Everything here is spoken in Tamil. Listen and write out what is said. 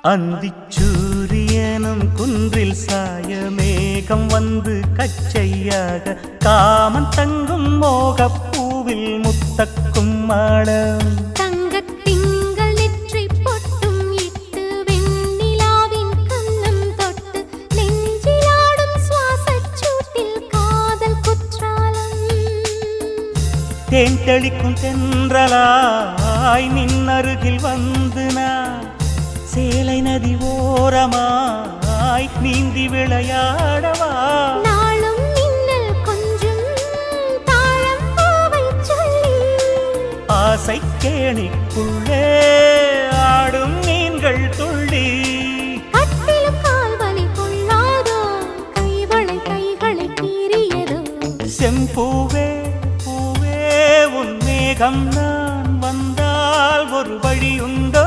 அந்திச்சூரியனும் குன்றில் சாய மேகம் வந்து கச்சையாக காமன் தங்கும் மோகப்பூவில் முத்தக்கும் மாடம் தேன் தெளிக்கும் தென்றலாய் நின்னருகில் வந்து நான் சேலை நதி ஓரமாய் நீந்தி விளையாடவா நாளும் மின்னல் கொஞ்சம் தாழம் பூவை சொல்லி ஆசை கேணிக்குள்ளே ஆடும் மீன்கள் துள்ளி கட்டிலும் கால்வலி கொள்ளாதோ கைகளை கீறியதோ செம்பூவே உன் மேகம் நான் வந்தால் ஒரு வழி உண்டோ